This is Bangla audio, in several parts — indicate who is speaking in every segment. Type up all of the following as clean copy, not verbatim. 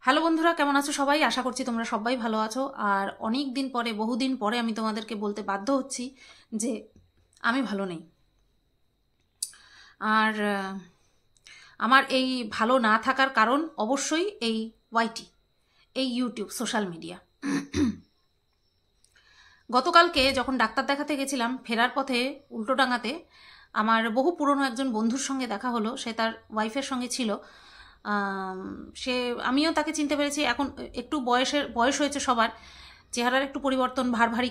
Speaker 1: হ্যালো বন্ধুরা, কেমন আছো সবাই? আশা করছি তোমরা সবাই ভালো আছো। আর অনেক দিন পরে, বহুদিন পরে আমি তোমাদেরকে বলতে বাধ্য হচ্ছি যে আমি ভালো নেই। আর আমার এই ভালো না থাকার কারণ অবশ্যই এই ওয়াইটি, এই ইউটিউব, সোশ্যাল মিডিয়া। গতকালকে যখন ডাক্তার দেখাতে গেছিলাম, ফেরার পথে উল্টোডাঙাতে আমার বহু পুরনো একজন বন্ধুর সঙ্গে দেখা হলো। সে তার ওয়াইফের সঙ্গে ছিল। সে, আমিও তাকে চিনতে পেরেছি। এখন একটু বয়স হয়েছে সবার, চেহারার একটু পরিবর্তন, ভারী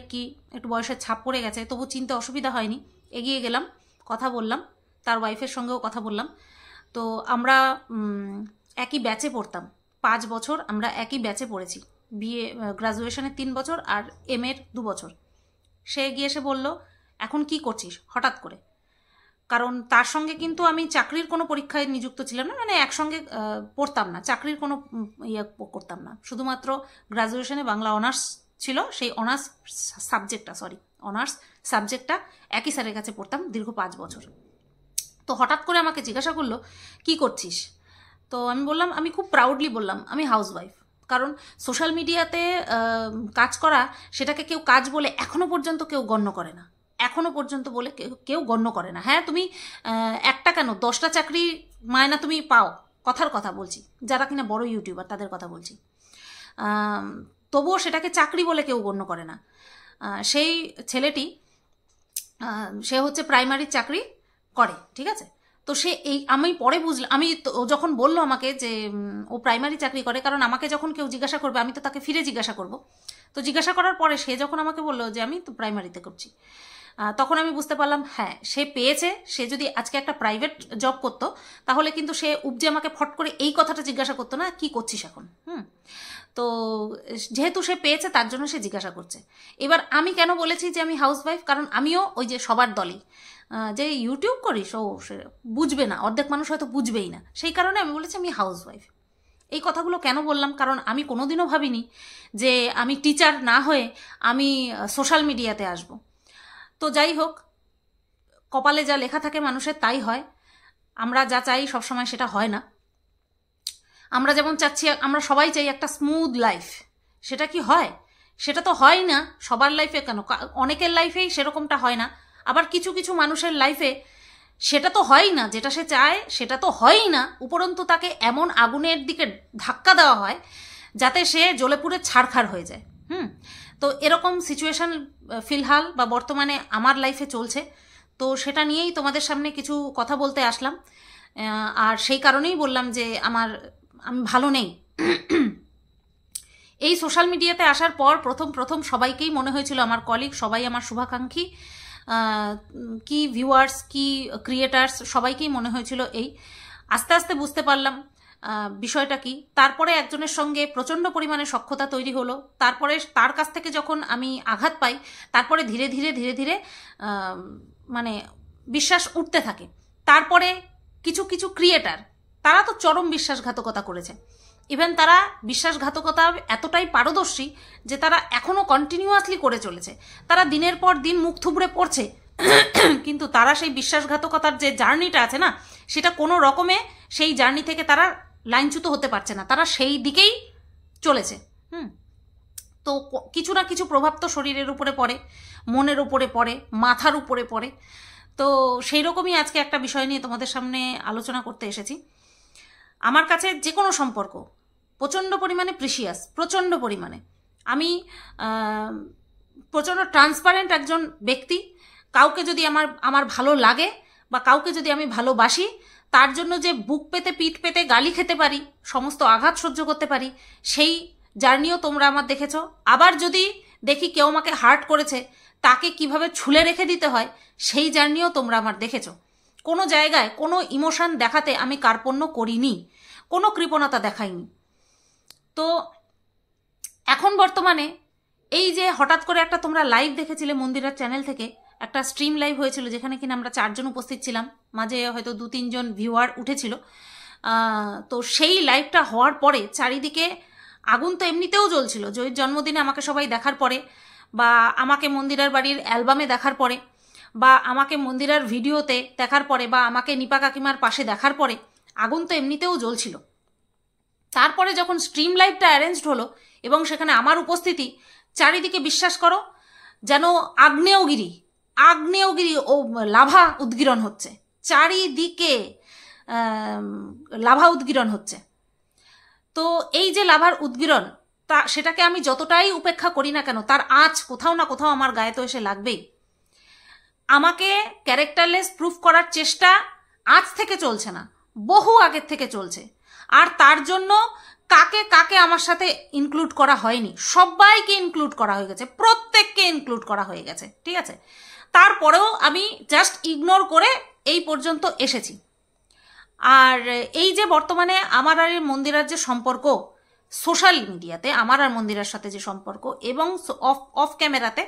Speaker 1: একটু বয়সের ছাপ পড়ে গেছে, তবু চিনতে অসুবিধা হয়নি। এগিয়ে গেলাম, কথা বললাম, তার ওয়াইফের সঙ্গেও কথা বললাম। তো আমরা একই ব্যাচে পড়তাম, 5 বছর আমরা একই ব্যাচে পড়েছি। বিএ গ্রাজুয়েশনের 3 বছর আর এর 2 বছর। সে গিয়ে এসে বলল, এখন কি করছিস হঠাৎ করে? কারণ তার সঙ্গে কিন্তু আমি চাকরির কোনো পরীক্ষায় নিযুক্ত ছিলাম না, মানে একসঙ্গে পড়তাম না, চাকরির কোনো ইয়ে করতাম না। শুধুমাত্র গ্রাজুয়েশনে বাংলা অনার্স ছিল, সেই অনার্স সাবজেক্টটা একই স্যারের কাছে পড়তাম দীর্ঘ 5 বছর। তো হঠাৎ করে আমাকে জিজ্ঞাসা করলো, কি করছিস? তো আমি বললাম, আমি খুব প্রাউডলি বললাম, আমি হাউসওয়াইফ। কারণ সোশ্যাল মিডিয়াতে কাজ করা, সেটাকে কেউ কাজ বলে এখনো পর্যন্ত কেউ গণ্য করে না, এখনো পর্যন্ত বলে কেউ গণ্য করে না। হ্যাঁ, তুমি একটা কেন 10টা চাকরি মায়না তুমি পাও, কথার কথা বলছি, যারা কিনা বড় ইউটিউবার তাদের কথা বলছি। তবুও সেটাকে চাকরি বলে কেউ গণ্য করে না। সেই ছেলেটি, সে হচ্ছে প্রাইমারি চাকরি করে, ঠিক আছে? তো সে, এই আমি পরে বুঝলাম, আমি যখন বললো আমাকে যে ও প্রাইমারি চাকরি করে, কারণ আমাকে যখন কেউ জিজ্ঞাসা করবে আমি তো তাকে ফিরে জিজ্ঞাসা করব। তো জিজ্ঞাসা করার পরে সে যখন আমাকে বললো যে আমি তো প্রাইমারিতে করছি, তখন আমি বুঝতে পারলাম হ্যাঁ, সে পেয়েছে। সে যদি আজকে একটা প্রাইভেট জব করতো, তাহলে কিন্তু সে উপজে আমাকে ফট করে এই কথাটা জিজ্ঞাসা করতো না, কি করছিস এখন। তো যেহেতু সে পেয়েছে, তার জন্য সে জিজ্ঞাসা করছে। এবার আমি কেন বলেছি যে আমি হাউসওয়াইফ? কারণ আমিও ওই যে সবার দলই, যে ইউটিউব করিস, ও সে বুঝবে না, অর্ধেক মানুষ হয়তো বুঝবেই না, সেই কারণে আমি বলেছি আমি হাউসওয়াইফ। এই কথাগুলো কেন বললাম? কারণ আমি কোনোদিনও ভাবিনি যে আমি টিচার না হয়ে আমি সোশ্যাল মিডিয়াতে আসব। তো যাই হোক, কপালে যা লেখা থাকে মানুষের তাই হয়। আমরা যা চাই সবসময় সেটা হয় না। আমরা যেমন চাচ্ছি, আমরা সবাই চাই একটা স্মুথ লাইফ, সেটা কি হয়? সেটা তো হয় না সবার লাইফে। কেন, অনেকের লাইফেই সেরকমটা হয় না, আবার কিছু কিছু মানুষের লাইফে সেটা তো হয়ই না, যেটা সে চায় সেটা তো হয়ই না। উপরন্তু তাকে এমন আগুনের দিকে ধাক্কা দেওয়া হয় যাতে সে জ্বলে পুড়ে ছারখার হয়ে যায়। তো এরকম সিচুয়েশন ফিলহাল বা বর্তমানে আমার লাইফে চলছে। তো সেটা নিয়েই তোমাদের সামনে কিছু কথা বলতে আসলাম। আর সেই কারণেই বললাম যে আমি ভালো নেই। এই সোশ্যাল মিডিয়াতে আসার পর প্রথম সবাইকেই মনে হয়েছিল, আমার কলিগ সবাই আমার শুভাকাঙ্ক্ষী, কি ভিউয়ার্স, কি ক্রিয়েটার্স, সবাইকেই মনে হয়েছিল এই। আস্তে আস্তে বুঝতে পারলাম বিষয়টা কি। তারপরে একজনের সঙ্গে প্রচণ্ড পরিমাণে সখ্যতা তৈরি হলো। তারপরে তার কাছ থেকে যখন আমি আঘাত পাই, তারপরে ধীরে ধীরে মানে বিশ্বাস উঠতে থাকে। তারপরে কিছু কিছু ক্রিয়েটার, তারা তো চরম বিশ্বাসঘাতকতা করেছে। ইভেন তারা বিশ্বাসঘাতকতা এতটাই পারদর্শী যে তারা এখনও কন্টিনিউয়াসলি করে চলেছে। তারা দিনের পর দিন মুখ থুবড়ে পড়ছে, কিন্তু তারা সেই বিশ্বাসঘাতকতার যে জার্নিটা আছে না, সেটা কোনো রকমে সেই জার্নি থেকে তারা লাইনচ্যুত হতে পারছে না, তারা সেই দিকেই চলেছে। তো কিছু না কিছু প্রভাব তো শরীরের উপরে পড়ে, মনের উপরে পড়ে, মাথার উপরে পড়ে। তো সেই রকমই আজকে একটা বিষয় নিয়ে তোমাদের সামনে আলোচনা করতে এসেছি। আমার কাছে যে কোনো সম্পর্ক প্রচণ্ড পরিমাণে প্রিসিয়াস, প্রচণ্ড পরিমাণে। প্রচণ্ড ট্রান্সপারেন্ট একজন ব্যক্তি। কাউকে যদি আমার ভালো লাগে বা কাউকে যদি আমি ভালোবাসি, তার জন্য যে বুক পেতে পিঠ পেতে গালি খেতে পারি, সমস্ত আঘাত সহ্য করতে পারি, সেই জার্নিও তোমরা আমার দেখেছো। আবার যদি দেখি কেউ আমাকে হার্ট করেছে, তাকে কিভাবে ছুলে রেখে দিতে হয়, সেই জার্নিও তোমরা আমার দেখেছো। কোনো জায়গায় কোনো ইমোশন দেখাতে আমি কার্পণ্য করিনি, কোনো কৃপণতা দেখাইনি। তো এখন বর্তমানে এই যে হঠাৎ করে একটা তোমরা লাইভ দেখেছিলে মন্দিরার চ্যানেল থেকে, একটা স্ট্রিম লাইভ হয়েছিল যেখানে কিনা আমরা 4 জন উপস্থিত ছিলাম, মাঝে হয়তো 2-3 জন ভিউয়ার উঠেছিল। তো সেই লাইভটা হওয়ার পরে চারিদিকে আগুন তো এমনিতেও জ্বলছিল। জয়ীর জন্মদিনে আমাকে সবাই দেখার পরে, বা আমাকে মন্দিরার বাড়ির অ্যালবামে দেখার পরে, বা আমাকে মন্দিরার ভিডিওতে দেখার পরে, বা আমাকে নিপা কাকিমার পাশে দেখার পরে আগুন তো এমনিতেও জ্বলছিল। তারপরে যখন স্ট্রিম লাইভটা অ্যারেঞ্জড হলো এবং সেখানে আমার উপস্থিতি, চারিদিকে বিশ্বাস করো যেন আগ্নেয়গিরি ও লাভা উদ্গীরণ হচ্ছে, চারিদিকে লাভা উদ্গীরণ হচ্ছে। তো এই যে লাভার উদ্গীরণ, সেটাকে আমি যতটাই উপেক্ষা করি না কেন, তার আঁচ কোথাও না কোথাও আমার গায়ে তো এসে লাগবেই। আমাকে ক্যারেক্টারলেস প্রুফ করার চেষ্টা আজ থেকে চলছে না, বহু আগের থেকে চলছে। আর তার জন্য কাকে কাকে আমার সাথে ইনক্লুড করা হয়নি, সবাইকে ইনক্লুড করা হয়ে গেছে, প্রত্যেককে ইনক্লুড করা হয়ে গেছে, ঠিক আছে। তারপরেও আমি জাস্ট ইগনোর করে এই পর্যন্ত এসেছি। আর এই যে বর্তমানে আমার আর মন্দিরার যে সম্পর্ক সোশ্যাল মিডিয়াতে, আমার আর মন্দিরার সাথে যে সম্পর্ক, এবং অফ ক্যামেরাতে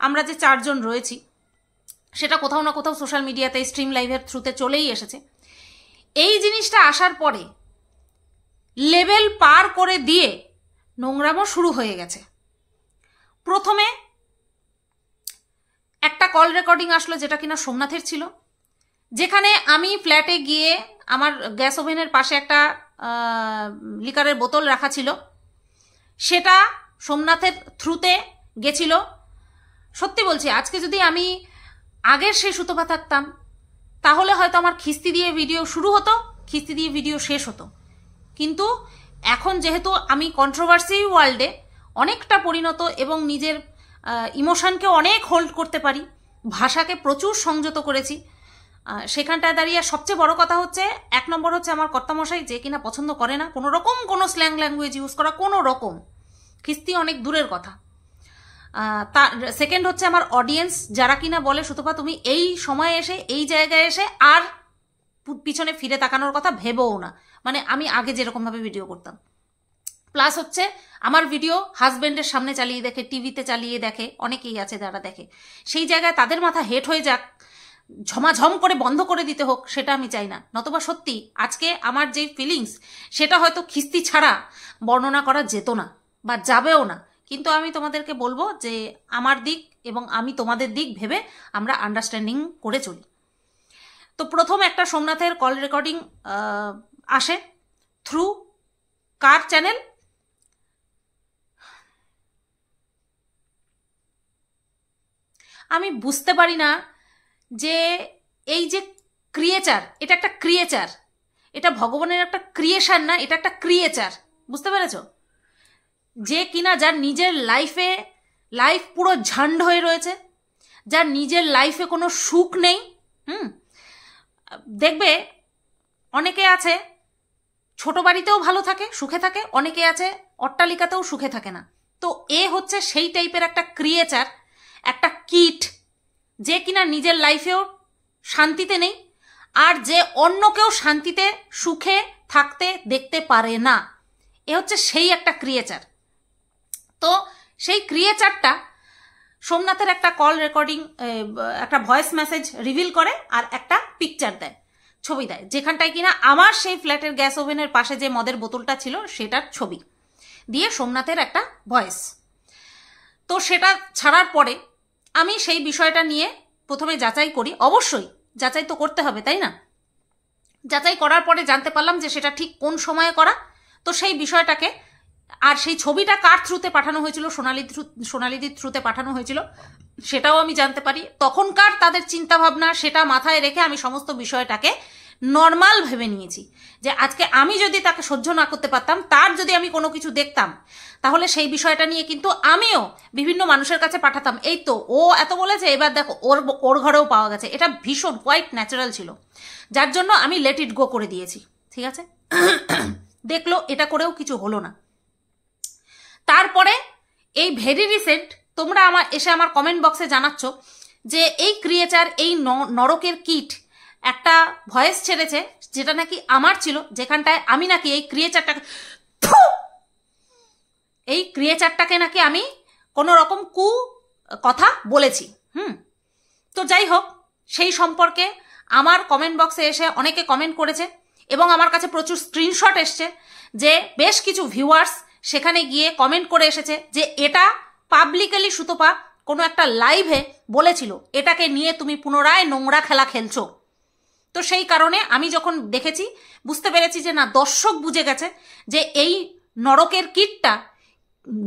Speaker 1: আমরা যে 4 জন রয়েছি, সেটা কোথাও না কোথাও সোশ্যাল মিডিয়াতে স্ট্রিম লাইভের থ্রুতে চলেই এসেছে। এই জিনিসটা আসার পরে লেভেল পার করে দিয়ে নোংরামো শুরু হয়ে গেছে। প্রথমে একটা কল রেকর্ডিং আসলো যেটা কিনা সোমনাথের ছিল, যেখানে আমি ফ্ল্যাটে গিয়ে আমার গ্যাস ওভেনের পাশে একটা লিকারের বোতল রাখা ছিল, সেটা সোমনাথের থ্রুতে গেছিল। সত্যি বলছি, আজকে যদি আমি আগের সেই সুতপা থাকতাম তাহলে হয়তো আমার খিস্তি দিয়ে ভিডিও শুরু হতো, খিস্তি দিয়ে ভিডিও শেষ হতো। কিন্তু এখন যেহেতু আমি কন্ট্রোভার্সি ওয়ার্ল্ডে অনেকটা পরিণত এবং নিজের ইমোশনকে অনেক হোল্ড করতে পারি, ভাষাকে প্রচুর সংযত করেছি, সেখানটায় দাঁড়িয়ে সবচেয়ে বড় কথা হচ্ছে, 1 নম্বর হচ্ছে আমার কর্তামশাই, যে কিনা পছন্দ করে না কোনো রকম কোনো স্ল্যাং ল্যাঙ্গুয়েজ ইউজ করা, কোনো রকম, খিস্তি অনেক দূরের কথা। তার সেকেন্ড হচ্ছে আমার অডিয়েন্স, যারা কিনা বলে সুতপা তুমি এই সময়ে এসে এই জায়গায় এসে আর পিছনে ফিরে তাকানোর কথা ভেবেও না, মানে আমি আগে যেরকমভাবে ভিডিও করতাম। প্লাস হচ্ছে আমার ভিডিও হাজব্যান্ডের সামনে চালিয়ে দেখে, টিভিতে চালিয়ে দেখে, অনেকেই আছে যারা দেখে, সেই জায়গায় তাদের মাথা হেট হয়ে যাক, ঝমাঝম করে বন্ধ করে দিতে হোক, সেটা আমি চাই না। নতবা সত্যি আজকে আমার যে ফিলিংস, সেটা হয়তো খিস্তি ছাড়া বর্ণনা করা যেত না বা যাবেও না। কিন্তু আমি তোমাদেরকে বলবো যে আমার দিক এবং আমি তোমাদের দিক ভেবে আমরা আন্ডারস্ট্যান্ডিং করে চলি। তো প্রথম একটা সোমনাথের কল রেকর্ডিং আসে থ্রু কার চ্যানেল, আমি বুঝতে পারি না যে এই যে ক্রিয়েচার, এটা একটা ক্রিয়েচার, এটা ভগবানের একটা ক্রিয়েশন না, এটা একটা ক্রিয়েচার, বুঝতে পেরেছো? যে কিনা যার নিজের লাইফ পুরো ঝান্ড হয়ে রয়েছে, যার নিজের লাইফে কোনো সুখ নেই। দেখবে অনেকে আছে ছোট বাড়িতেও ভালো থাকে, সুখে থাকে, অনেকে আছে অট্টালিকাতেও সুখে থাকে না। তো এ হচ্ছে সেই টাইপের একটা ক্রিয়েচার, একটা কিট, যে কিনা নিজের লাইফেও শান্তিতে নেই, আর যে অন্যকেও শান্তিতে সুখে থাকতে দেখতে পারে না। এ হচ্ছে সেই একটা ক্রিয়েচার। তো সেই ক্রিয়েচারটা সোমনাথের একটা কল রেকর্ডিং, একটা ভয়েস মেসেজ রিভিল করে আর একটা পিকচার দেয়, ছবি দেয়, যেখানটায় কিনা আমার সেই ফ্ল্যাটের গ্যাস ওভেনের পাশে যে মদের বোতলটা ছিল সেটার ছবি দিয়ে সোমনাথের একটা ভয়েস। তো সেটা ছাড়ার পরে আমি সেই বিষয়টা নিয়ে প্রথমে যাচাই করি, অবশ্যই যাচাই তো করতে হবে, তাই না? যাচাই করার পরে জানতে পারলাম যে সেটা ঠিক কোন সময়ে করা। তো সেই বিষয়টাকে, আর সেই ছবিটা কার থ্রুতে পাঠানো হয়েছিল, সোনালিদির থ্রুতে পাঠানো হয়েছিল, সেটাও আমি জানতে পারি। তখনকার তাদের চিন্তাভাবনা, সেটা মাথায় রেখে আমি সমস্ত বিষয়টাকে নর্মাল ভেবে নিয়েছি যে আজকে আমি যদি তাকে সহ্য না করতে পারতাম, তার যদি আমি কোনো কিছু দেখতাম, তাহলে সেই বিষয়টা নিয়ে কিন্তু আমিও বিভিন্ন মানুষের কাছে পাঠাতাম, এই তো ও এত বলেছে, এবার দেখো ওর ঘরেও পাওয়া গেছে। এটা ভীষণ কোয়াইট ন্যাচারাল ছিল, যার জন্য আমি লেট ইট গো করে দিয়েছি। ঠিক আছে, দেখলো এটা করেও কিছু হলো না। তারপরে এই ভেরি রিসেন্ট তোমরা আমার কমেন্ট বক্সে জানাচ্ছ যে এই ক্রিয়েচার, এই নরকের কিট একটা ভয়েস ছেড়েছে যেটা নাকি আমার ছিল, যেখানটায় আমি নাকি এই ক্রিয়েচারটাকে নাকি আমি কোনো রকম কথা বলেছি। তো যাই হোক, সেই সম্পর্কে আমার কমেন্ট বক্সে এসে অনেকে কমেন্ট করেছে এবং আমার কাছে প্রচুর স্ক্রিনশট এসছে, যে বেশ কিছু ভিউয়ার্স সেখানে গিয়ে কমেন্ট করে এসেছে যে এটা পাবলিকলি সুতপা কোনো একটা লাইভে বলেছিল, এটাকে নিয়ে তুমি পুনরায় নোংরা খেলা খেলছো। তো সেই কারণে আমি যখন দেখেছি, বুঝতে পেরেছি যে না, দর্শক বুঝে গেছে যে এই নরকের কীটটা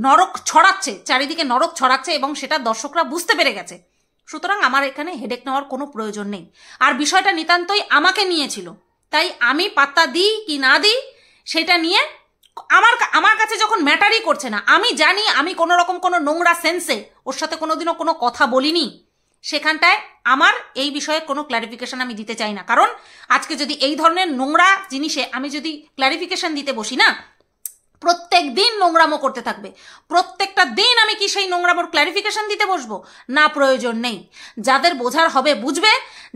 Speaker 1: নরক ছড়াচ্ছে, চারিদিকে নরক ছড়াচ্ছে, এবং সেটা দর্শকরা বুঝতে পেরে গেছে। সুতরাং আমার এখানে হেডেক নেওয়ার কোনো প্রয়োজন নেই। আর বিষয়টা নিতান্তই আমাকে নিয়েছিল, তাই আমি পাত্তা দিই কি না দিই সেটা নিয়ে আমার কাছে যখন ম্যাটারই করছে না, আমি জানি আমি কোনো রকম কোনো নোংরা সেন্সে ওর সাথে কোনোদিনও কোনো কথা বলিনি, সেখানটায় আমার এই বিষয়ে কোনো ক্ল্যারিফিকেশন আমি দিতে চাই না। কারণ আজকে যদি এই ধরনের নোংরা জিনিসে আমি যদি ক্ল্যারিফিকেশন দিতে বসি না, প্রত্যেক দিন নোংরামো করতে থাকবে। প্রত্যেকটা দিন আমি কি সেই নোংরামোর ক্ল্যারিফিকেশন দিতে বসবো? না, প্রয়োজন নেই। যাদের বোঝার হবে বুঝবে।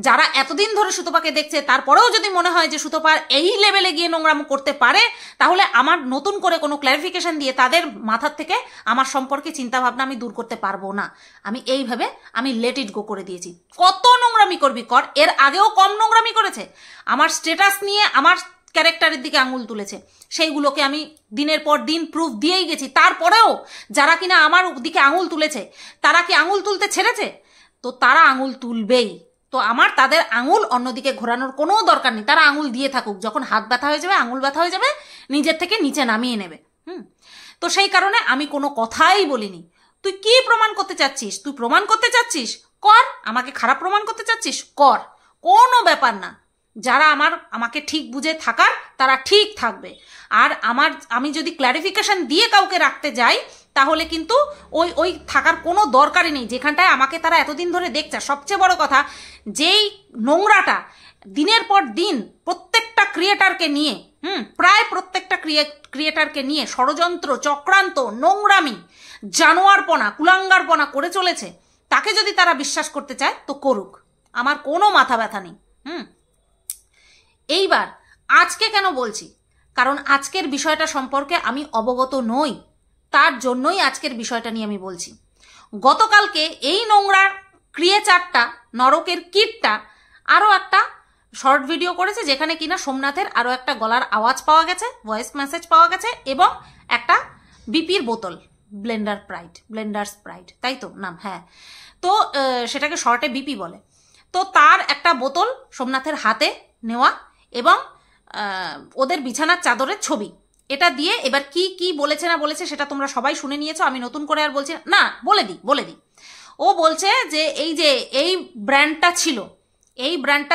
Speaker 1: যারা এতদিন ধরে সুতপাকে দেখছে তারপরেও যদি মনে হয় যে সুতপার এই লেভেলে গিয়ে নোংরামো করতে পারে, তাহলে আমার নতুন করে কোনো ক্ল্যারিফিকেশন দিয়ে তাদের মাথার থেকে আমার সম্পর্কে চিন্তাভাবনা আমি দূর করতে পারবো না। আমি এইভাবে আমি লেট ইট গো করে দিয়েছি। কত নোংরামি করবি কর, এর আগেও কম নোংরামি করেছে। আমার স্ট্যাটাস নিয়ে আমার ক্যারেক্টারের দিকে আঙুল তুলেছে, সেইগুলোকে আমি দিনের পর দিন প্রুফ দিয়েই গেছি। তারপরেও যারা কিনা আমার দিকে আঙুল তুলেছে, তারা কি আঙুল তুলতে ছেড়েছে? তো তারা আঙুল তুলবেই। তো আমার তাদের আঙুল অন্যদিকে ঘোরানোর কোনো দরকার নেই। তারা আঙুল দিয়ে থাকুক, যখন হাত ব্যথা হয়ে যাবে, আঙুল ব্যথা হয়ে যাবে, নিজের থেকে নিচে নামিয়ে নেবে। তো সেই কারণে আমি কোনো কথাই বলিনি। তুই কি প্রমাণ করতে চাচ্ছিস? তুই প্রমাণ করতে চাচ্ছিস কর, আমাকে খারাপ প্রমাণ করতে চাচ্ছিস কর, কোনো ব্যাপার না। যারা আমাকে ঠিক বুঝে থাকার তারা ঠিক থাকবে। আর আমি যদি ক্ল্যারিফিকেশন দিয়ে কাউকে রাখতে যাই, তাহলে কিন্তু ওই থাকার কোনো দরকারই নেই যেখানটায় আমাকে তারা এতদিন ধরে দেখছে। সবচেয়ে বড় কথা, যেই নোংরাটা দিনের পর দিন প্রত্যেকটা ক্রিয়েটারকে নিয়ে, প্রায় প্রত্যেকটা ক্রিয়েটারকে নিয়ে ষড়যন্ত্র, চক্রান্ত, নোংরামি, জানোয়ারপনা, কুলাঙ্গারপনা করে চলেছে, তাকে যদি তারা বিশ্বাস করতে চায় তো করুক, আমার কোনো মাথা ব্যথা নেই। এইবার আজকে কেন বলছি? কারণ আজকের বিষয়টা সম্পর্কে আমি অবগত নই, তার জন্যই আজকের বিষয়টা নিয়ে আমি বলছি। গতকালকে এই নোংরার ক্রিয়েচারটা, নরকের কীটটা, আরও একটা শর্ট ভিডিও করেছে যেখানে কিনা সোমনাথের আরও একটা গলার আওয়াজ পাওয়া গেছে, ভয়েস মেসেজ পাওয়া গেছে, এবং একটা বিপির বোতল, ব্লেন্ডার স্প্রাইট, তাই তো নাম? হ্যাঁ। তো সেটাকে শর্টে বিপি বলে। তো তার একটা বোতল সোমনাথের হাতে নেওয়া এবং ওদের বিছানার চাদরের ছবি, এটা দিয়ে এবার কি কি বলেছে না বলেছে সেটা তোমরা সবাই শুনে নিয়েছো, আমি নতুন করে আর বলছি না। বলে দিই। ও বলছে যে এই ব্র্যান্ডটা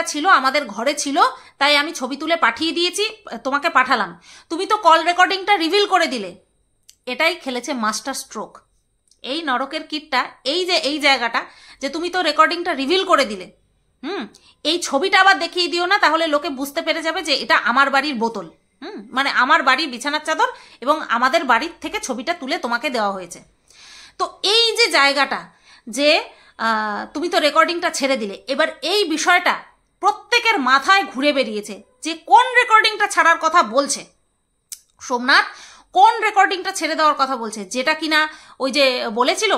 Speaker 1: ছিল আমাদের ঘরে ছিল, তাই আমি ছবি তুলে পাঠিয়ে দিয়েছি, তোমাকে পাঠালাম, তুমি তো কল রেকর্ডিংটা রিভিল করে দিলে। এটাই খেলেছে মাস্টার স্ট্রোক এই নরকের কীটটা। এই জায়গাটা যে তুমি তো রেকর্ডিংটা রিভিল করে দিলে, এই ছবিটা আবার দেখিয়ে দিও না, তাহলে লোকে বুঝতে পেরে যাবে যে এটা আমার বাড়ির বোতল, মানে আমার বাড়ির বিছানার চাদর, এবং আমাদের বাড়ির থেকে ছবিটা তুলে তোমাকে দেওয়া হয়েছে। তো এই যে জায়গাটা যে তুমি তো রেকর্ডিংটা ছেড়ে দিলে, এবার এই বিষয়টা প্রত্যেকের মাথায় ঘুরে বেরিয়েছে যে কোন রেকর্ডিংটা ছাড়ার কথা বলছে সোমনাথ, কোন রেকর্ডিংটা ছেড়ে দেওয়ার কথা বলছে, যেটা কিনা ওই যে বলেছিল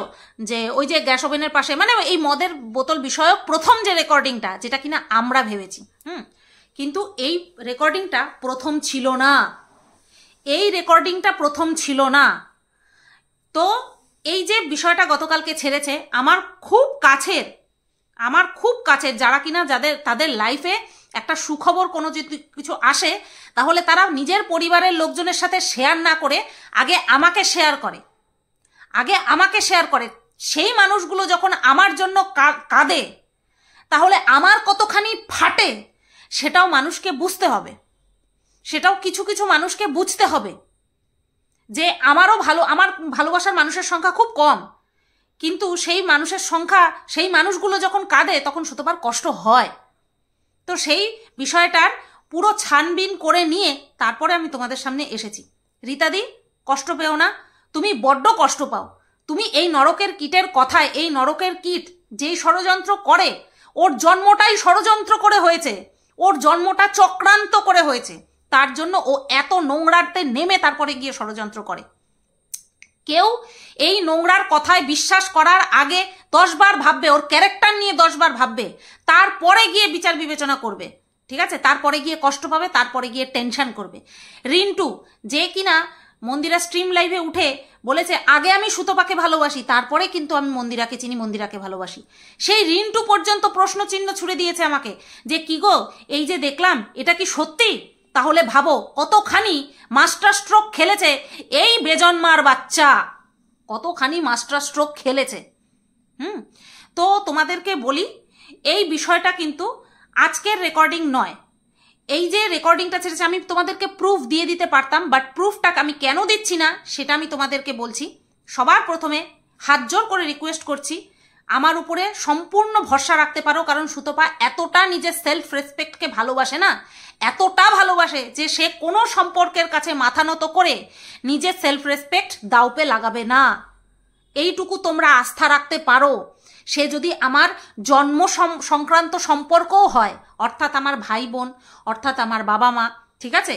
Speaker 1: যে ওই যে গ্যাস ওভেনের পাশে, মানে এই মদের বোতল বিষয়ক প্রথম যে রেকর্ডিংটা, যেটা কিনা আমরা ভেবেছি, কিন্তু এই রেকর্ডিংটা প্রথম ছিল না। তো এই যে বিষয়টা গতকালকে ছেড়েছে, আমার খুব কাছের যারা কিনা তাদের লাইফে একটা সুখবর কোনো যদি কিছু আসে, তাহলে তারা নিজের পরিবারের লোকজনের সাথে শেয়ার না করে আগে আমাকে শেয়ার করে। সেই মানুষগুলো যখন আমার জন্য কাঁদে, তাহলে আমার কতখানি ফাটে সেটাও মানুষকে বুঝতে হবে, সেটাও কিছু কিছু মানুষকে বুঝতে হবে যে আমার ভালোবাসার মানুষের সংখ্যা খুব কম, কিন্তু সেই মানুষগুলো যখন কাঁদে তখন সুতপার কষ্ট হয়। তো সেই বিষয়টার পুরো ছানবিন করে নিয়ে তারপরে আমি তোমাদের সামনে এসেছি। রীতাদি, কষ্ট পেও না, তুমি বড্ড কষ্ট পাও। তুমি এই নরকের কীটের কথায়, এই নরকের কীট যেই ষড়যন্ত্র করে, ওর জন্মটাই ষড়যন্ত্র করে হয়েছে, ওর জন্মটা চক্রান্ত করে হয়েছে, তার জন্য ও এত নোংরাতে নেমে তারপরে গিয়ে ষড়যন্ত্র করে। কেউ এই নোংরার কথায় বিশ্বাস করার আগে 10 বার ভাববে, ওর ক্যারেক্টার নিয়ে 10 বার ভাববে, তারপরে গিয়ে বিচার বিবেচনা করবে, ঠিক আছে? তারপরে গিয়ে কষ্ট পাবে, তারপরে গিয়ে টেনশন করবে। রিন্টু, যে কিনা মন্দিরা স্ট্রিম লাইভে উঠে বলেছে আগে আমি সুতপাকে ভালোবাসি, তারপরে কিন্তু আমি মন্দিরাকে চিনি, মন্দিরাকে ভালোবাসি। সেই রিন্টু পর্যন্ত প্রশ্নচিহ্ন ছুড়ে দিয়েছে আমাকে যে কি গো, এই যে দেখলাম এটা কি সত্যি? তাহলে ভাবো কতখানি মাস্টার স্ট্রোক খেলেছে এই বেজন্মার বাচ্চা, কতখানি মাস্টার স্ট্রোক খেলেছে। তো তোমাদেরকে বলি, এই বিষয়টা কিন্তু আজকের রেকর্ডিং নয়। এই যে রেকর্ডিংটা ছেড়েছে আমি তোমাদেরকে প্রুফ দিয়ে দিতে পারতাম, বাট প্রুফটা আমি কেন দিচ্ছি না সেটা আমি তোমাদেরকে বলছি। সবার প্রথমে হাত জোর করে রিকোয়েস্ট করছি, আমার উপরে সম্পূর্ণ ভরসা রাখতে পারো, কারণ সুতপা এতটা নিজের সেলফ রেসপেক্টকে ভালোবাসে না, এতটা ভালোবাসে যে সে কোনো সম্পর্কের কাছে মাথা নত করে নিজের সেলফ রেসপেক্ট দাওপে লাগাবে না। এইটুকু তোমরা আস্থা রাখতে পারো। সে যদি আমার জন্ম সংক্রান্ত সম্পর্কও হয়, অর্থাৎ আমার ভাই বোন, অর্থাৎ আমার বাবা মা, ঠিক আছে,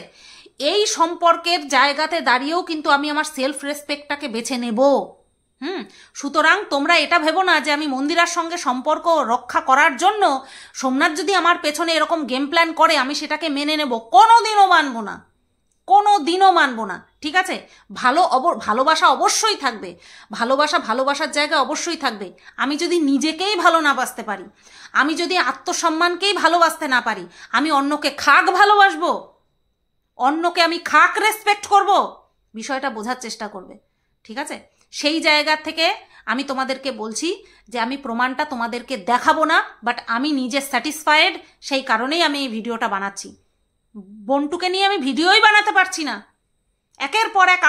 Speaker 1: এই সম্পর্কের জায়গাতে দাঁড়িয়েও কিন্তু আমি আমার সেলফ রেসপেক্টটাকে বেছে নেব। সুতরাং তোমরা এটা ভেবো না যে আমি মন্দিরার সঙ্গে সম্পর্ক রক্ষা করার জন্য সোমনাথ যদি আমার পেছনে এরকম গেম প্ল্যান করে আমি সেটাকে মেনে নেব, কোনোদিনও মানবো না, কোনোদিনও মানবো না, ঠিক আছে। ভালোবাসা অবশ্যই থাকবে, ভালোবাসার জায়গা অবশ্যই থাকবে। আমি যদি নিজেকেই ভালো না বাসতে পারি, আমি যদি আত্মসম্মানকেই ভালোবাসতে না পারি, আমি অন্যকে খাক ভালোবাসবো, অন্যকে আমি খাক রেসপেক্ট করব? বিষয়টা বোঝার চেষ্টা করবে, ঠিক আছে। সেই জায়গা থেকে আমি তোমাদেরকে বলছি যে আমি প্রমাণটা তোমাদেরকে দেখাবো না, বাট আমি নিজে স্যাটিসফাইড, সেই কারণেই আমি এই ভিডিওটা বানাচ্ছি। বন্টুকে নিয়ে আমি ভিডিওই বানাতে পারছি না, একের পর এক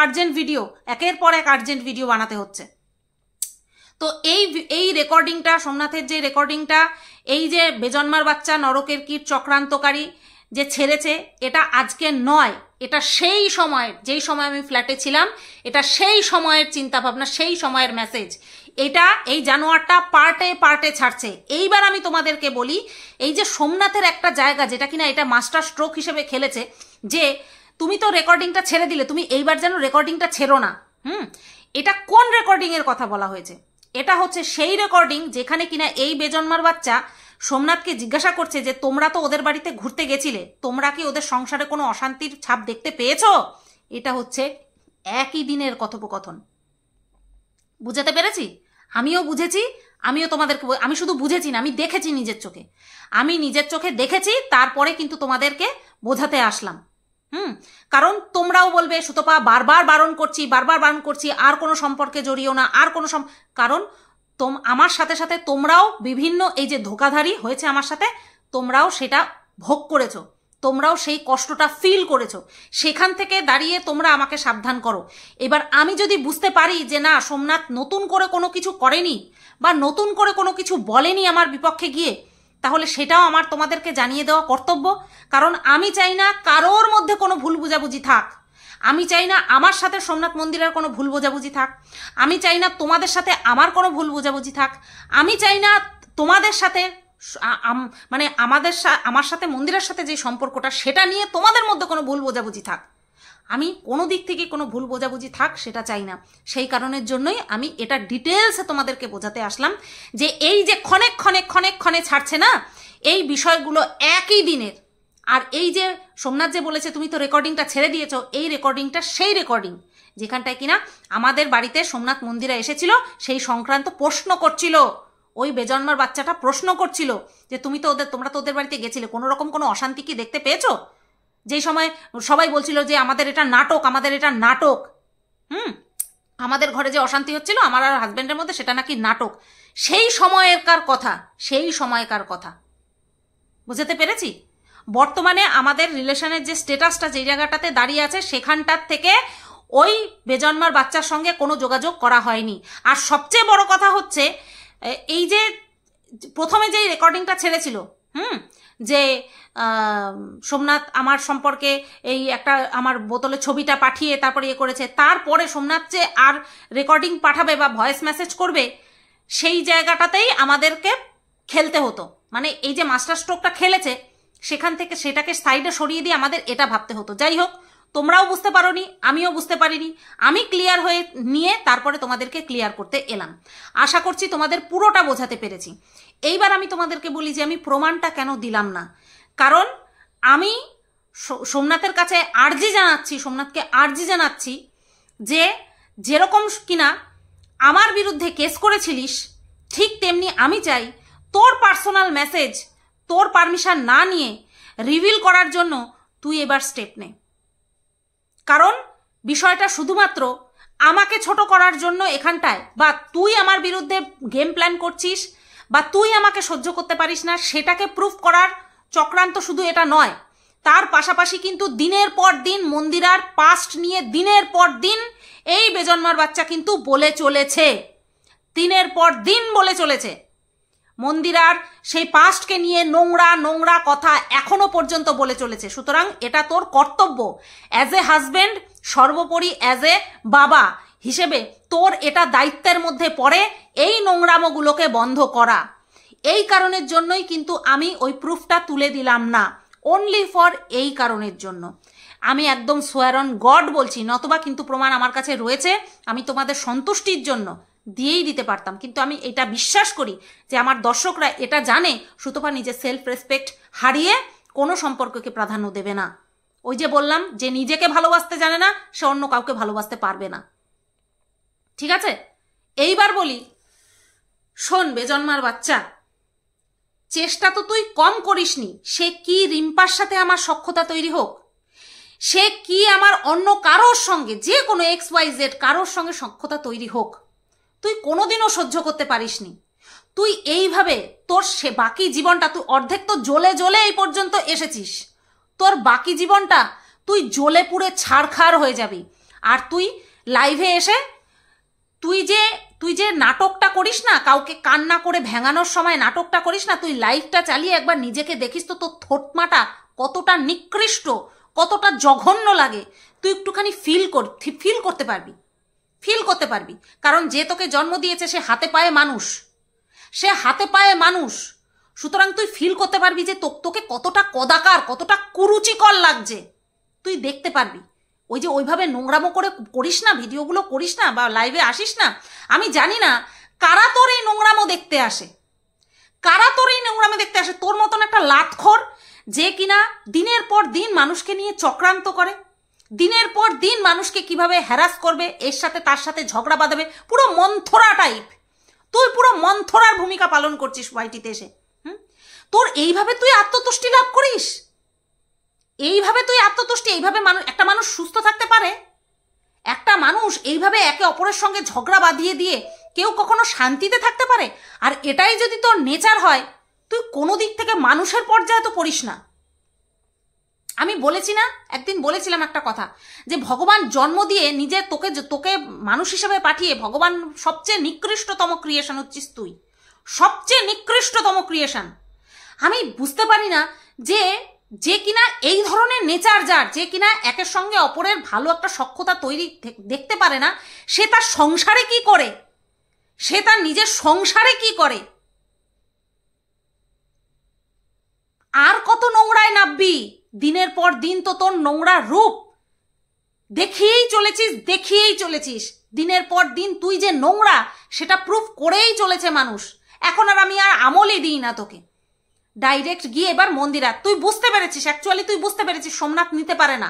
Speaker 1: আর্জেন্ট ভিডিও বানাতে হচ্ছে। তো এই রেকর্ডিংটা, সোমনাথের যে রেকর্ডিংটা, এই যে বেজন্মার বাচ্চা নরকের কীট চক্রান্তকারী যে ছেড়েছে, এটা আজকে নয়, এটা সেই সময়ের, যেই সময় আমি ফ্ল্যাটে ছিলাম, এটা সেই সময়ের চিন্তাভাবনা, সেই সময়ের মেসেজ। এটা এই জানোয়ারটা পার্টে পার্টে ছাড়ছে। এইবার আমি তোমাদেরকে বলি, এই যে সোমনাথের একটা জায়গা যেটা কিনা এটা মাস্টার স্ট্রোক হিসেবে খেলেছে, যে তুমি তো রেকর্ডিংটা ছেড়ে দিলে, তুমি এইবার যেন রেকর্ডিংটা ছেড়ো না। এটা কোন রেকর্ডিংয়ের কথা বলা হয়েছে? এটা হচ্ছে সেই রেকর্ডিং যেখানে কিনা এই বেজন্মার বাচ্চা সোমনাথকে জিজ্ঞাসা করছে যে তোমরা তো ওদের বাড়িতে ঘুরতে গেছিলে, তোমরা কি ওদের সংসারে কোনো অশান্তির ছাপ দেখতে পেয়েছো? এটা হচ্ছে একই দিনের কথোপকথন। বুঝাতে পেরেছি? আমিও বুঝেছি, আমিও তোমাদেরকে, আমি শুধু বুঝেছি না, আমি দেখেছি নিজের চোখে দেখেছি, তারপরে কিন্তু তোমাদেরকে বোঝাতে আসলাম। কারণ তোমরাও বলবে সুতপা বারবার বারণ করছি আর কোনো সম্পর্কে জড়িও না, আর কোনো কারণ আমার সাথে সাথে তোমরাও বিভিন্ন এই যে ধোঁকাধারী হয়েছে আমার সাথে, তোমরাও সেটা ভোগ করেছো, তোমরাও সেই কষ্টটা ফিল করেছো। সেখান থেকে দাঁড়িয়ে তোমরা আমাকে সাবধান করো। এবার আমি যদি বুঝতে পারি যে না, সোমনাথ নতুন করে কোনো কিছু করেনি বা নতুন করে কোনো কিছু বলেনি আমার বিপক্ষে গিয়ে, তাহলে সেটাও আমার তোমাদেরকে জানিয়ে দেওয়া কর্তব্য। কারণ আমি চাই না কারোর মধ্যে কোনো ভুল বোঝাবুঝি থাক, আমি চাই না আমার সাথে সোমনাথ মন্দিরের কোনো ভুল বোঝাবুঝি থাক, আমি চাই না তোমাদের সাথে আমার কোনো ভুল বোঝাবুঝি থাক, আমি চাই না তোমাদের সাথে মানে আমার সাথে মন্দিরের সাথে যে সম্পর্কটা সেটা নিয়ে তোমাদের মধ্যে কোনো ভুল বোঝাবুঝি থাক। আমি কোনো দিক থেকে কোনো ভুল বোঝাবুঝি থাক সেটা চাই না। সেই কারণের জন্যই আমি এটা ডিটেলসে তোমাদেরকে বোঝাতে আসলাম যে এই যে ক্ষণে ছাড়ছে না এই বিষয়গুলো একই দিনের। আর এই যে সোমনাথ যে বলেছে তুমি তো রেকর্ডিংটা ছেড়ে দিয়েছো, এই রেকর্ডিংটা সেই রেকর্ডিং যেখানটায় কিনা আমাদের বাড়িতে সোমনাথ মন্দিরে এসেছিল, সেই সংক্রান্ত প্রশ্ন করছিল, ওই বেজন্মার বাচ্চাটা প্রশ্ন করছিল যে তোমরা তো ওদের বাড়িতে গেছিলে, কোনো রকম কোনো অশান্তি কি দেখতে পেয়েছো? যেই সময় সবাই বলছিল যে আমাদের এটা নাটক, আমাদের ঘরে যে অশান্তি হচ্ছিল আমার আর হাজব্যান্ডের মধ্যে সেটা নাকি নাটক। সেই সময়কার কথা বুঝতে পেরেছি। বর্তমানে আমাদের রিলেশনের যে স্ট্যাটাসটা যে জায়গাটাতে দাঁড়িয়ে আছে সেখানটার থেকে ওই বেজন্মার বাচ্চার সঙ্গে কোনো যোগাযোগ করা হয়নি। আর সবচেয়ে বড় কথা হচ্ছে এই যে প্রথমে যেই রেকর্ডিংটা ছেড়েছিল যে সোমনাথ আমার সম্পর্কে এই একটা আমার বোতলে ছবিটা পাঠিয়ে তারপরে ইয়ে করেছে, তারপরে সোমনাথ যে আর রেকর্ডিং পাঠাবে বা ভয়েস মেসেজ করবে সেই জায়গাটাতেই আমাদেরকে খেলতে হতো। মানে এই যে মাস্টার স্ট্রোকটা খেলেছে সেখান থেকে সেটাকে সাইডে সরিয়ে দিয়ে আমাদের এটা ভাবতে হতো। যাই হোক, তোমরাও বুঝতে পারোনি, আমিও বুঝতে পারিনি, আমি ক্লিয়ার হয়ে নিয়ে তারপরে তোমাদেরকে ক্লিয়ার করতে এলাম। আশা করছি তোমাদের পুরোটা বোঝাতে পেরেছি। এইবার আমি তোমাদেরকে বলি যে আমি প্রমাণটা কেন দিলাম না। কারণ আমি সোমনাথের কাছে সোমনাথকে আর্জি জানাচ্ছি যে যেরকম কিনা আমার বিরুদ্ধে কেস করেছিলিস, ঠিক তেমনি আমি চাই তোর পার্সোনাল মেসেজ তোর পারমিশন না নিয়ে রিভিল করার জন্য তুই এবার স্টেপ নে। কারণ বিষয়টা শুধুমাত্র আমাকে ছোট করার জন্য এখানটায়, বা তুই আমার বিরুদ্ধে গেম প্ল্যান করছিস, বা তুই আমাকে সহ্য করতে পারিস না সেটাকে প্রুফ করার চক্রান্ত শুধু এটা নয়, তার পাশাপাশি কিন্তু দিনের পর দিন মন্দিরার পাস্ট নিয়ে দিনের পর দিন এই বেজন্মার বাচ্চা কিন্তু বলে চলেছে, দিনের পর দিন বলে চলেছে। মন্দিরার সেই পাস্টকে নিয়ে নোংরা নোংরা কথা এখনো পর্যন্ত বলে চলেছে। সুতরাং এটা তোর কর্তব্য অ্যাজ এ হাজবেন্ড, সর্বোপরি অ্যাজ এ বাবা হিসেবে তোর এটা দায়িত্বের মধ্যে পড়ে এই নোংরামোগুলোকে বন্ধ করা। এই কারণের জন্যই কিন্তু আমি ওই প্রুফটা তুলে দিলাম না, অনলি ফর এই কারণের জন্য। আমি একদম সোয়ার অন গড বলছি, নতবা কিন্তু প্রমাণ আমার কাছে রয়েছে, আমি তোমাদের সন্তুষ্টির জন্য দিয়েই দিতে পারতাম। কিন্তু আমি এটা বিশ্বাস করি যে আমার দর্শকরা এটা জানে সুতপা নিজের সেলফ রেসপেক্ট হারিয়ে কোনো সম্পর্ককে প্রাধান্য দেবে না। ওই যে বললাম, যে নিজেকে ভালোবাসতে জানে না সে অন্য কাউকে ভালোবাসতে পারবে না। ঠিক আছে, এইবার বলি, শোন বেজন্মার বাচ্চা, চেষ্টা তো তুই কম করিসনি। সে কি রিম্পার সাথে আমার সখ্যতা তৈরি হোক, সে কি আমার অন্য কারোর সঙ্গে, যে কোনো XYZ কারোর সঙ্গে সখ্যতা তৈরি হোক, তুই কোনোদিনও সহ্য করতে পারিসনি। তুই এইভাবে তোর সে বাকি জীবনটা, তুই অর্ধেক তো জ্বলে জ্বলে এই পর্যন্ত এসেছিস, তোর বাকি জীবনটা তুই জ্বলে পুড়ে ছাড়খাড় হয়ে যাবি। আর তুই লাইভে এসে তুই যে নাটকটা করিস না, কাউকে কান্না করে ভেঙানোর সময় নাটকটা করিস না, তুই লাইভটা চালিয়ে একবার নিজেকে দেখিস তো তোর থোটমাটা কতটা নিকৃষ্ট, কতটা জঘন্য লাগে। তুই একটুখানি ফিল করতে পারবি। কারণ যে তোকে জন্ম দিয়েছে সে হাতে পায়ে মানুষ, সুতরাং তুই ফিল করতে পারবি যে তোকে কতটা কদাকার, কতটা কুরুচিকর লাগছে, তুই দেখতে পারবি। ওই যে ওইভাবে নোংরামো করিস না, ভিডিওগুলো করিস না, বা লাইভে আসিস না, আমি জানি না কারা তোর এই নোংরামো দেখতে আসে, তোর মতন একটা লাতখোর যে কিনা দিনের পর দিন মানুষকে নিয়ে চক্রান্ত করে, দিনের পর দিন মানুষকে কিভাবে হ্যারাস করবে, এর সাথে তার সাথে ঝগড়া বাঁধাবে, পুরো মন্থরা টাইপ। তুই পুরো মন্থরার ভূমিকা পালন করছিস ওয়াইটিতে এসে। তোর এইভাবে তুই আত্মতুষ্টি লাভ করিস, এইভাবে একটা মানুষ সুস্থ থাকতে পারে? একটা মানুষ এইভাবে একে অপরের সঙ্গে ঝগড়া বাঁধিয়ে দিয়ে কেউ কখনো শান্তিতে থাকতে পারে? আর এটাই যদি তোর নেচার হয়, তুই কোনো দিক থেকে মানুষের পর্যায়ে তো পড়িস না। আমি বলেছি না, একদিন বলেছিলাম একটা কথা, যে ভগবান জন্ম দিয়ে নিজে তোকে মানুষ হিসেবে পাঠিয়ে ভগবান সবচেয়ে নিকৃষ্টতম ক্রিয়েশন হচ্ছিস তুই, সবচেয়ে নিকৃষ্টতম ক্রিয়েশন। আমি বুঝতে পারি না যে কিনা এই ধরনের নেচার যার, যে কিনা একের সঙ্গে অপরের ভালো একটা সখ্যতা তৈরি দেখতে পারে না, সে তার সংসারে কি করে, সে তার নিজের সংসারে কি করে? আর কত নোংরায় নাববি? দিনের পর দিন তো তোর নোংরা রূপ দেখিয়েই চলেছিস। দিনের পর দিন তুই যে নোংরা সেটা প্রুফ করেই চলেছে মানুষ। এখন আর আমি আমলই দিই না তোকে। ডাইরেক্ট গিয়ে এবার মন্দিরা, তুই বুঝতে পেরেছিস, সোমনাথ নিতে পারে না,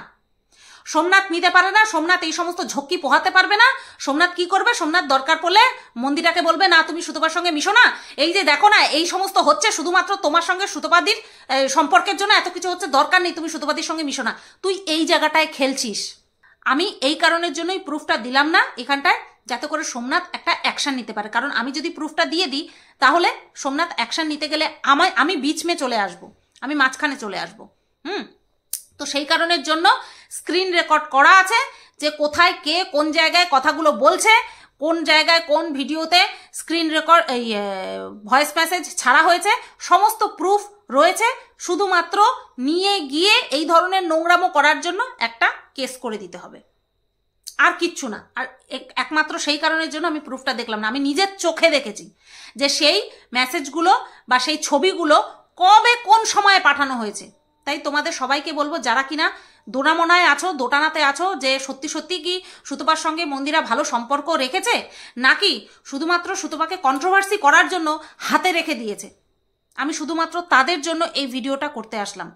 Speaker 1: সোমনাথ এই সমস্ত ঝক্কি পোহাতে পারবে না। সোমনাথ কি করবে? সোমনাথ দরকার পড়লে মন্দিরাকে বলবে, না তুমি সুতপার সঙ্গে মিশো না, এই যে দেখো না এই সমস্ত হচ্ছে শুধুমাত্র তোমার সঙ্গে সুতপাদির সম্পর্কের জন্য, এত কিছু হচ্ছে, দরকার নেই, তুমি সুতপাদির সঙ্গে মিশো না। তুই এই জায়গাটায় খেলছিস। আমি এই কারণের জন্যই প্রুফটা দিলাম না এখানটায়, যাতে করে সোমনাথ একটা অ্যাকশন নিতে পারে। কারণ আমি যদি প্রুফটা দিয়ে দিই তাহলে সোমনাথ অ্যাকশন নিতে গেলে আমি বিচমে চলে আসবো, আমি মাঝখানে চলে আসবো। তো সেই কারণের জন্য স্ক্রিন রেকর্ড করা আছে, যে কোথায় কে কোন জায়গায় কথাগুলো বলছে, কোন জায়গায় কোন ভিডিওতে স্ক্রিন রেকর্ড এই ভয়েস মেসেজ ছাড়া হয়েছে, সমস্ত প্রুফ রয়েছে। শুধুমাত্র নিয়ে গিয়ে এই ধরনের নোংরামো করার জন্য একটা কেস করে দিতে হবে, আর কিচ্ছু না। আর একমাত্র সেই কারণের জন্য আমি প্রুফটা দেখলাম না, আমি নিজের চোখে দেখেছি যে সেই মেসেজগুলো বা সেই ছবিগুলো কবে কোন সময়ে পাঠানো হয়েছে। তাই তোমাদের সবাইকে বলবো, যারা কিনা দোনামোনায় আছো, দোটানাতে আছো, যে সত্যি সত্যি কি সুতপার সঙ্গে মন্দিরা ভালো সম্পর্ক রেখেছে, নাকি শুধুমাত্র সুতপাকে কন্ট্রোভার্সি করার জন্য হাতে রেখে দিয়েছে, আমি শুধুমাত্র তাদের জন্য এই ভিডিওটা করতে আসলাম।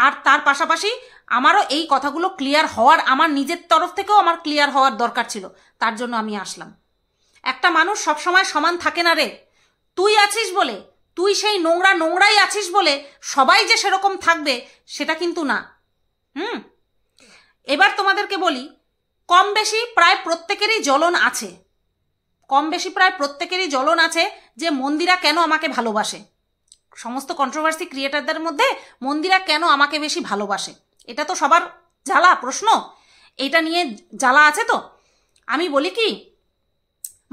Speaker 1: আর তার পাশাপাশি আমারও এই কথাগুলো ক্লিয়ার হওয়ার, আমার নিজের তরফ থেকেও আমার ক্লিয়ার হওয়ার দরকার ছিল, তার জন্য আমি আসলাম। একটা মানুষ সবসময় সমান থাকে না রে। তুই আছিস বলে, তুই সেই নোংরাই আছিস বলে সবাই যে সেরকম থাকবে সেটা কিন্তু না। এবার তোমাদেরকে বলি, কম বেশি প্রায় প্রত্যেকেরই জ্বলন আছে, যে মন্দিরা কেন আমাকে ভালোবাসে। সমস্ত কন্ট্রোভার্সি ক্রিয়েটারদের মধ্যে মন্দিরা কেন আমাকে বেশি ভালোবাসে, এটা তো সবার জ্বালা প্রশ্ন, এটা নিয়ে জ্বালা আছে। তো আমি বলি কি,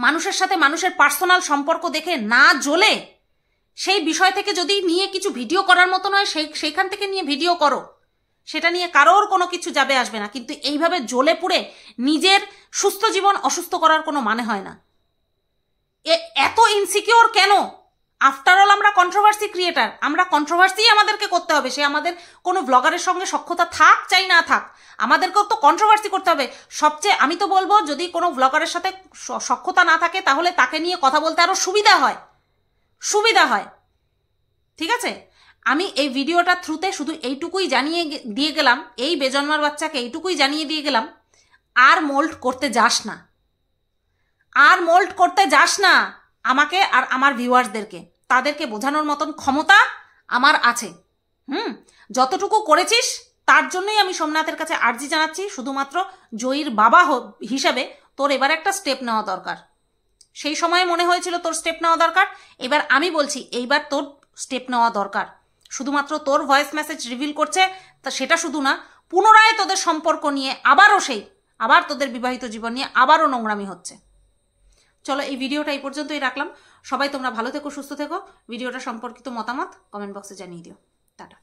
Speaker 1: মানুষের সাথে মানুষের পার্সোনাল সম্পর্ক দেখে না জ্বলে সেই বিষয় থেকে যদি নিয়ে কিছু ভিডিও করার মতো নয়, সেইখান থেকে নিয়ে ভিডিও করো, সেটা নিয়ে কারোর কোনো কিছু যাবে আসবে না। কিন্তু এইভাবে জ্বলে পুড়ে নিজের সুস্থ জীবন অসুস্থ করার কোনো মানে হয় না। এত ইনসিকিওর কেন? আফটার অল আমরা কন্ট্রোভার্সি ক্রিয়েটার, আমরা কন্ট্রোভার্সি আমাদেরকে করতে হবে। সে আমাদের কোনো ব্লগারের সঙ্গে সখ্যতা থাক চাই না থাক, আমাদেরকেও তো কন্ট্রোভার্সি করতে হবে। সবচেয়ে আমি তো বলবো, যদি কোনো ব্লগারের সাথে সখ্যতা না থাকে তাহলে তাকে নিয়ে কথা বলতে আরও সুবিধা হয়। ঠিক আছে, আমি এই ভিডিওটার থ্রুতে শুধু এইটুকুই জানিয়ে দিয়ে গেলাম, এই বেজন্মার বাচ্চাকে এইটুকুই জানিয়ে দিয়ে গেলাম, আর মোল্ড করতে যাস না, আমাকে আর আমার ভিউয়ার্সদেরকে, তাদেরকে বোঝানোর মতন ক্ষমতা আমার আছে। যতটুকু করেছিস তার জন্যই আমি সোমনাথের কাছে আর্জি জানাচ্ছি, শুধুমাত্র জয়ীর বাবা হিসাবে তোর এবার একটা স্টেপ নেওয়া দরকার। সেই সময় মনে হয়েছিল তোর স্টেপ নেওয়া দরকার, এবার আমি বলছি এইবার তোর স্টেপ নেওয়া দরকার। শুধুমাত্র তোর ভয়েস মেসেজ রিভিল করছে তা সেটা শুধু না, পুনরায় তোদের সম্পর্ক নিয়ে আবার তোদের বিবাহিত জীবন নিয়ে আবারও নোংরামি হচ্ছে। চলো, এই ভিডিওটা এই পর্যন্তই রাখলাম। সবাই তোমরা ভালো থেকো, সুস্থ থেকো। ভিডিওটা সম্পর্কিত মতামত কমেন্ট বক্সে জানিয়ে দিও। টাটা।